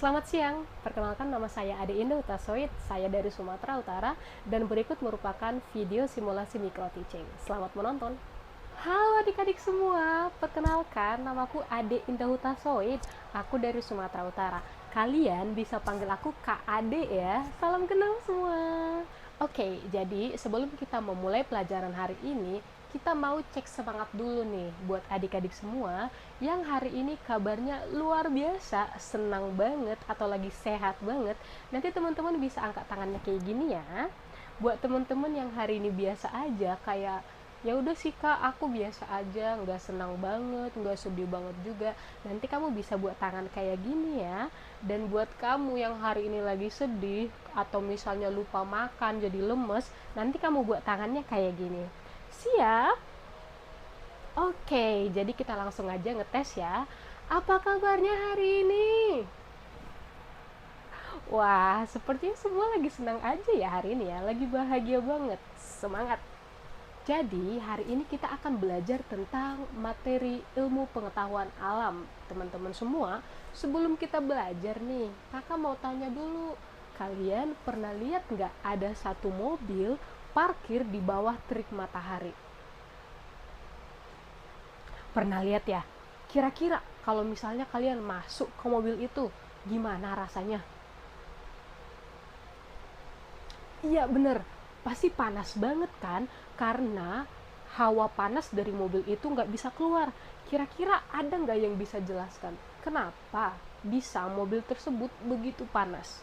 Selamat siang, perkenalkan nama saya Ade Indah Utasoid, saya dari Sumatera Utara, dan berikut merupakan video simulasi micro teaching. Selamat menonton. Halo adik-adik semua, perkenalkan namaku Ade Indah Utasoid, aku dari Sumatera Utara. Kalian bisa panggil aku Kak Ade ya, salam kenal semua. Oke, jadi sebelum kita memulai pelajaran hari ini, kita mau cek semangat dulu nih buat adik-adik semua yang hari ini kabarnya luar biasa, senang banget atau lagi sehat banget. Nanti teman-teman bisa angkat tangannya kayak gini ya. Buat teman-teman yang hari ini biasa aja, kayak ya udah sih kak, aku biasa aja, nggak senang banget, nggak sedih banget juga, nanti kamu bisa buat tangan kayak gini ya. Dan buat kamu yang hari ini lagi sedih atau misalnya lupa makan jadi lemes, nanti kamu buat tangannya kayak gini. Siap? Oke, jadi kita langsung aja ngetes ya. Apa kabarnya hari ini? Wah, sepertinya semua lagi senang aja ya hari ini ya, lagi bahagia banget. Semangat! Jadi, hari ini kita akan belajar tentang materi ilmu pengetahuan alam. Teman-teman semua, sebelum kita belajar nih, kakak mau tanya dulu. Kalian pernah lihat nggak ada satu mobil parkir di bawah terik matahari? Pernah lihat ya? Kira-kira kalau misalnya kalian masuk ke mobil itu, gimana rasanya? Iya bener, pasti panas banget kan? Karena hawa panas dari mobil itu nggak bisa keluar. Kira-kira ada nggak yang bisa jelaskan kenapa bisa mobil tersebut begitu panas?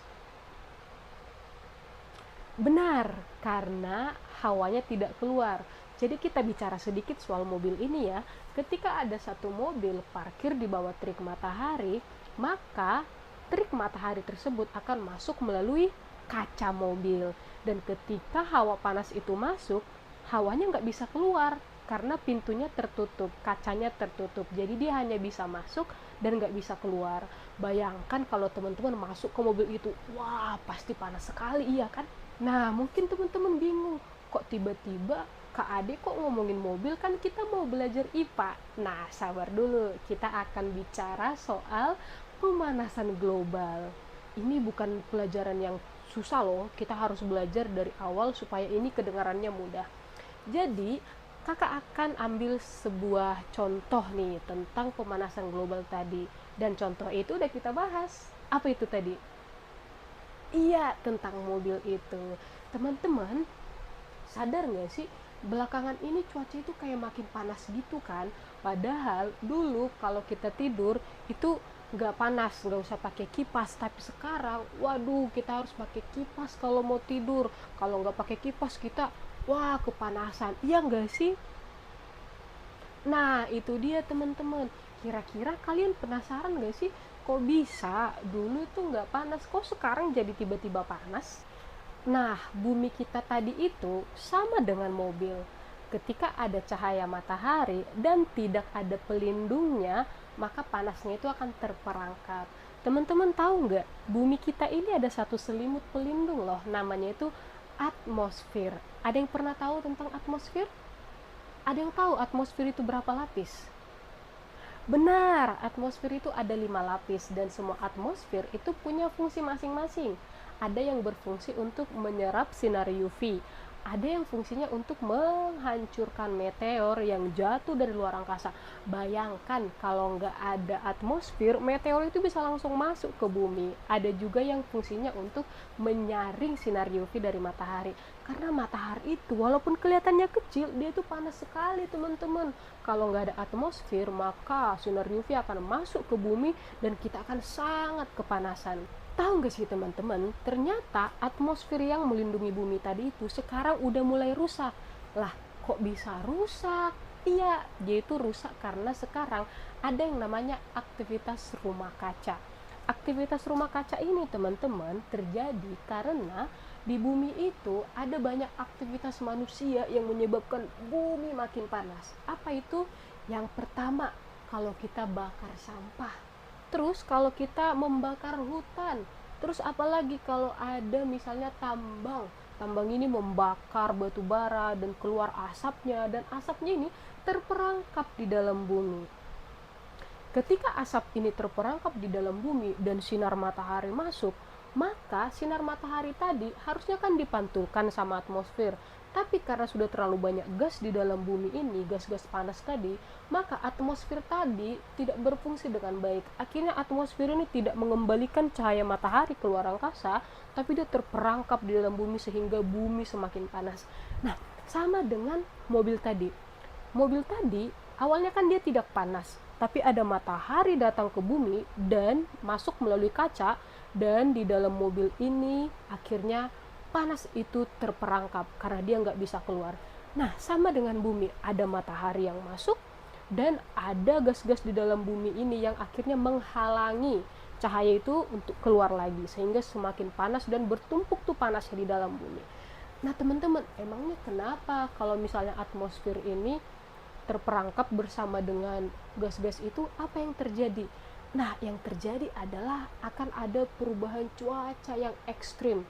Benar, karena hawanya tidak keluar. Jadi kita bicara sedikit soal mobil ini ya. Ketika ada satu mobil parkir di bawah terik matahari, maka terik matahari tersebut akan masuk melalui kaca mobil. Dan ketika hawa panas itu masuk, hawanya nggak bisa keluar karena pintunya tertutup, kacanya tertutup. Jadi dia hanya bisa masuk dan nggak bisa keluar. Bayangkan kalau teman-teman masuk ke mobil itu, wah pasti panas sekali, iya kan? Nah, mungkin teman-teman bingung, kok tiba-tiba Kak Ade kok ngomongin mobil, kan kita mau belajar IPA. Nah, sabar dulu, kita akan bicara soal pemanasan global. Ini bukan pelajaran yang susah loh, kita harus belajar dari awal supaya ini kedengarannya mudah. Jadi, kakak akan ambil sebuah contoh nih tentang pemanasan global tadi. Dan contoh itu udah kita bahas. Apa itu tadi? Iya, tentang mobil itu. Teman-teman, sadar nggak sih, belakangan ini cuaca itu kayak makin panas gitu kan? Padahal dulu kalau kita tidur itu nggak panas, nggak usah pakai kipas. Tapi sekarang, waduh, kita harus pakai kipas kalau mau tidur. Kalau nggak pakai kipas kita, wah kepanasan. Iya nggak sih? Nah, itu dia teman-teman. Kira-kira kalian penasaran gak sih? Kok bisa dulu tuh nggak panas, kok sekarang jadi tiba-tiba panas? Nah, bumi kita tadi itu sama dengan mobil. Ketika ada cahaya matahari dan tidak ada pelindungnya, maka panasnya itu akan terperangkap. Teman-teman tahu nggak, bumi kita ini ada satu selimut pelindung loh, namanya itu atmosfer. Ada yang pernah tahu tentang atmosfer? Ada yang tahu atmosfer itu berapa lapis? Benar, atmosfer itu ada 5 lapis dan semua atmosfer itu punya fungsi masing-masing. Ada yang berfungsi untuk menyerap sinar UV, ada yang fungsinya untuk menghancurkan meteor yang jatuh dari luar angkasa. Bayangkan kalau nggak ada atmosfer, meteor itu bisa langsung masuk ke bumi. Ada juga yang fungsinya untuk menyaring sinar UV dari matahari. Karena matahari itu walaupun kelihatannya kecil, dia itu panas sekali teman-teman. Kalau nggak ada atmosfer, maka sinar UV akan masuk ke bumi dan kita akan sangat kepanasan. Tahu nggak sih teman-teman, ternyata atmosfer yang melindungi bumi tadi itu sekarang udah mulai rusak. Lah, kok bisa rusak? Iya, dia itu rusak karena sekarang ada yang namanya aktivitas rumah kaca. Aktivitas rumah kaca ini teman-teman terjadi karena di bumi itu ada banyak aktivitas manusia yang menyebabkan bumi makin panas. Apa itu? Yang pertama, kalau kita bakar sampah. Terus kalau kita membakar hutan. Terus apalagi kalau ada misalnya tambang. Tambang ini membakar batu bara dan keluar asapnya, dan asapnya ini terperangkap di dalam bumi. Ketika asap ini terperangkap di dalam bumi dan sinar matahari masuk, maka sinar matahari tadi harusnya kan dipantulkan sama atmosfer. Tapi karena sudah terlalu banyak gas di dalam bumi ini, gas-gas panas tadi, maka atmosfer tadi tidak berfungsi dengan baik. Akhirnya atmosfer ini tidak mengembalikan cahaya matahari keluar angkasa, tapi dia terperangkap di dalam bumi sehingga bumi semakin panas. Nah, sama dengan mobil tadi. Mobil tadi awalnya kan dia tidak panas, tapi ada matahari datang ke bumi dan masuk melalui kaca, dan di dalam mobil ini akhirnya panas itu terperangkap karena dia nggak bisa keluar. Nah, sama dengan bumi, ada matahari yang masuk dan ada gas-gas di dalam bumi ini yang akhirnya menghalangi cahaya itu untuk keluar lagi, sehingga semakin panas dan bertumpuk tuh panasnya di dalam bumi. Nah, teman-teman, emangnya kenapa kalau misalnya atmosfer ini terperangkap bersama dengan gas-gas itu, apa yang terjadi? Nah, yang terjadi adalah akan ada perubahan cuaca yang ekstrim.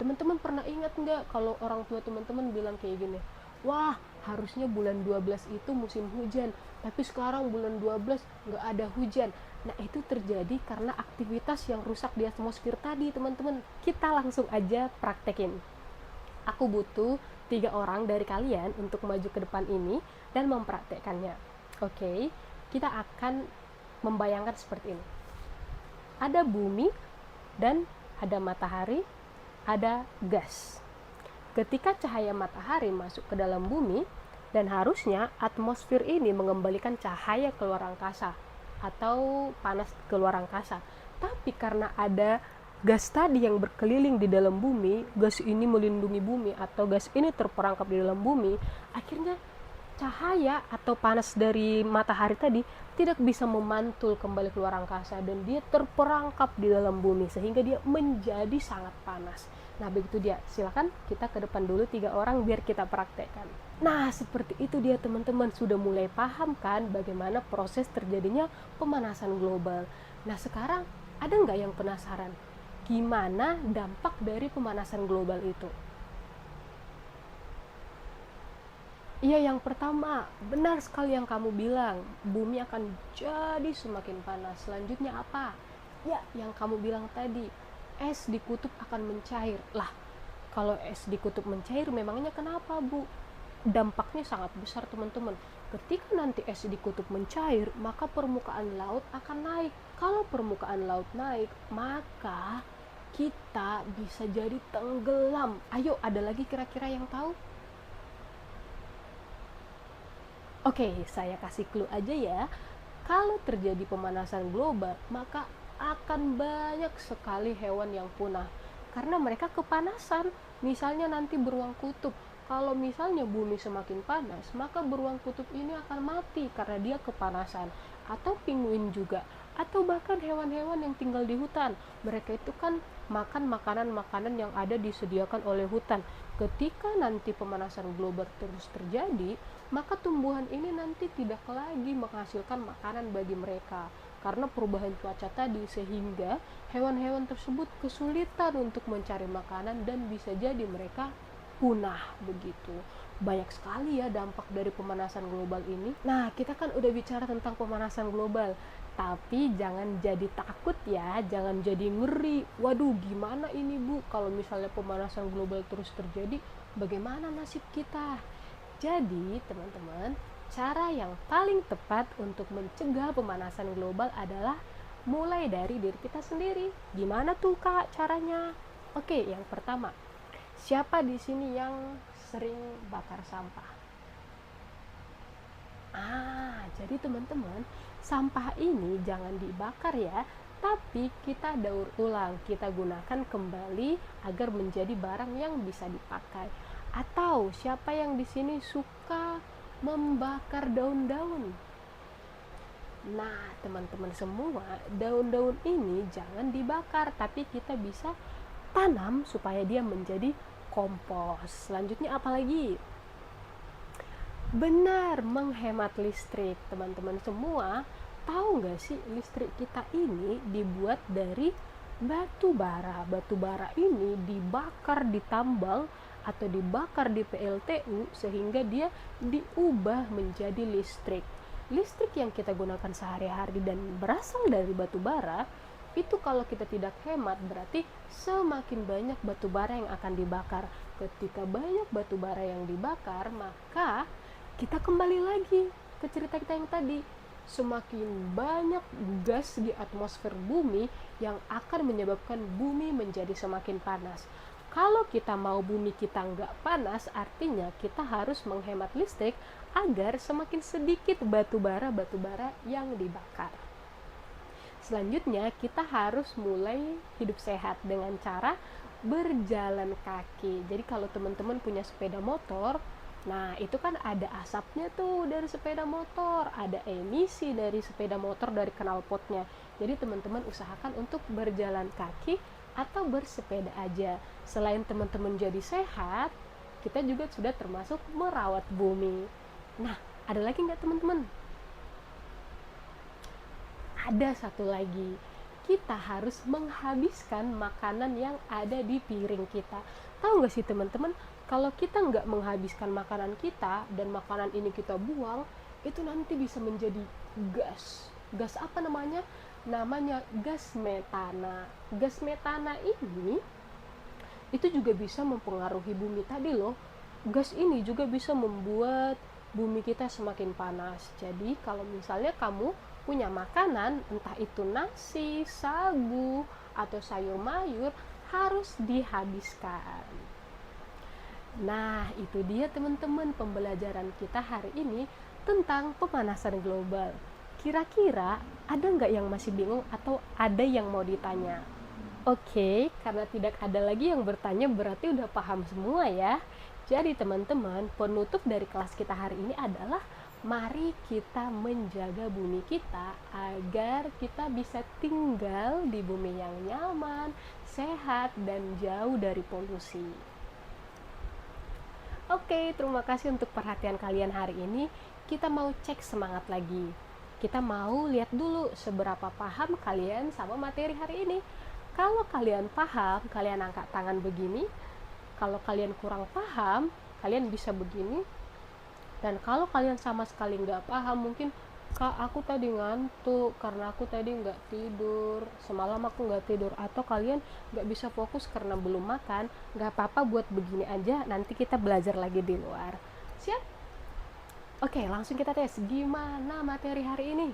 Teman-teman pernah ingat nggak kalau orang tua teman-teman bilang kayak gini, wah harusnya bulan 12 itu musim hujan, tapi sekarang bulan 12 nggak ada hujan. Nah, itu terjadi karena aktivitas yang rusak di atmosfer tadi, teman-teman. Kita langsung aja praktekin. Aku butuh 3 orang dari kalian untuk maju ke depan ini dan mempraktekkannya. Oke, kita akan membayangkan seperti ini. Ada bumi dan ada matahari, ada gas. Ketika cahaya matahari masuk ke dalam bumi, dan harusnya atmosfer ini mengembalikan cahaya keluar angkasa atau panas keluar angkasa. Tapi karena ada gas tadi yang berkeliling di dalam bumi, gas ini melindungi bumi atau gas ini terperangkap di dalam bumi, akhirnya cahaya atau panas dari matahari tadi tidak bisa memantul kembali keluar angkasa dan dia terperangkap di dalam bumi sehingga dia menjadi sangat panas. Nah, begitu dia. Silakan kita ke depan dulu 3 orang biar kita praktekkan. Nah, seperti itu dia, teman-teman. Sudah mulai paham kan bagaimana proses terjadinya pemanasan global. Nah, sekarang ada nggak yang penasaran? Gimana dampak dari pemanasan global itu? Iya, yang pertama, benar sekali yang kamu bilang, bumi akan jadi semakin panas. Selanjutnya apa? Ya, yang kamu bilang tadi, es di kutub akan mencair. Lah, kalau es di kutub mencair, memangnya kenapa, Bu? Dampaknya sangat besar, teman-teman. Ketika nanti es di kutub mencair, maka permukaan laut akan naik. Kalau permukaan laut naik, maka kita bisa jadi tenggelam. Ayo, ada lagi kira-kira yang tahu? Oke, saya kasih clue aja ya. Kalau terjadi pemanasan global, maka akan banyak sekali hewan yang punah karena mereka kepanasan. Misalnya nanti beruang kutub. Kalau misalnya bumi semakin panas, maka beruang kutub ini akan mati karena dia kepanasan. Atau penguin juga. Atau bahkan hewan-hewan yang tinggal di hutan. Mereka itu kan makan makanan-makanan yang ada disediakan oleh hutan. Ketika nanti pemanasan global terus terjadi, maka tumbuhan ini nanti tidak lagi menghasilkan makanan bagi mereka karena perubahan cuaca tadi, sehingga hewan-hewan tersebut kesulitan untuk mencari makanan dan bisa jadi mereka punah begitu. Banyak sekali ya dampak dari pemanasan global ini. Nah, kita kan udah bicara tentang pemanasan global, tapi jangan jadi takut ya, jangan jadi ngeri. Waduh, gimana ini Bu kalau misalnya pemanasan global terus terjadi, bagaimana nasib kita? Jadi, teman-teman, cara yang paling tepat untuk mencegah pemanasan global adalah mulai dari diri kita sendiri. Gimana tuh, Kak, caranya? Oke, yang pertama, siapa di sini yang sering bakar sampah? Jadi teman-teman, sampah ini jangan dibakar ya, tapi kita daur ulang, kita gunakan kembali agar menjadi barang yang bisa dipakai. Atau siapa yang di sini suka membakar daun-daun? Nah, teman-teman semua, daun-daun ini jangan dibakar, tapi kita bisa tanam supaya dia menjadi kompos. Selanjutnya apa lagi? Benar, menghemat listrik. Teman-teman semua, tahu nggak sih listrik kita ini dibuat dari batu bara. Batu bara ini dibakar di tambang atau dibakar di PLTU sehingga dia diubah menjadi listrik. listrik yang kita gunakan sehari-hari dan berasal dari batu bara, itu kalau kita tidak hemat berarti semakin banyak batu bara yang akan dibakar. Ketika banyak batu bara yang dibakar, maka kita kembali lagi ke cerita kita yang tadi. Semakin banyak gas di atmosfer bumi yang akan menyebabkan bumi menjadi semakin panas. Kalau kita mau bumi kita nggak panas, artinya kita harus menghemat listrik agar semakin sedikit batu bara yang dibakar. Selanjutnya, kita harus mulai hidup sehat dengan cara berjalan kaki. Jadi kalau teman-teman punya sepeda motor, nah itu kan ada asapnya tuh dari sepeda motor, ada emisi dari sepeda motor dari knalpotnya. Jadi teman-teman usahakan untuk berjalan kaki atau bersepeda aja. Selain teman-teman jadi sehat, kita juga sudah termasuk merawat bumi. Nah, ada lagi nggak teman-teman? Ada satu lagi, kita harus menghabiskan makanan yang ada di piring kita. Tahu nggak sih teman-teman, kalau kita nggak menghabiskan makanan kita dan makanan ini kita buang, itu nanti bisa menjadi gas. Gas apa namanya? Namanya gas metana. Gas metana ini itu juga bisa mempengaruhi bumi tadi loh. Gas ini juga bisa membuat bumi kita semakin panas. Jadi kalau misalnya kamu punya makanan, entah itu nasi, sagu, atau sayur mayur, harus dihabiskan. Nah, itu dia teman-teman pembelajaran kita hari ini tentang pemanasan global. Kira-kira ada nggak yang masih bingung atau ada yang mau ditanya? Oke, karena tidak ada lagi yang bertanya berarti udah paham semua ya. Jadi teman-teman, penutup dari kelas kita hari ini adalah mari kita menjaga bumi kita agar kita bisa tinggal di bumi yang nyaman, sehat, dan jauh dari polusi. Oke, terima kasih untuk perhatian kalian hari ini. Kita mau cek semangat lagi. Kita mau lihat dulu seberapa paham kalian sama materi hari ini. Kalau kalian paham, kalian angkat tangan begini. Kalau kalian kurang paham, kalian bisa begini. Dan kalau kalian sama sekali nggak paham, mungkin Kak, aku tadi ngantuk karena aku tadi nggak tidur, semalam aku nggak tidur, atau kalian nggak bisa fokus karena belum makan, nggak apa-apa, buat begini aja, nanti kita belajar lagi di luar. Siap? Oke, langsung kita tes. Gimana materi hari ini?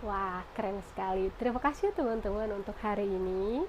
Wah, keren sekali. Terima kasih teman-teman untuk hari ini.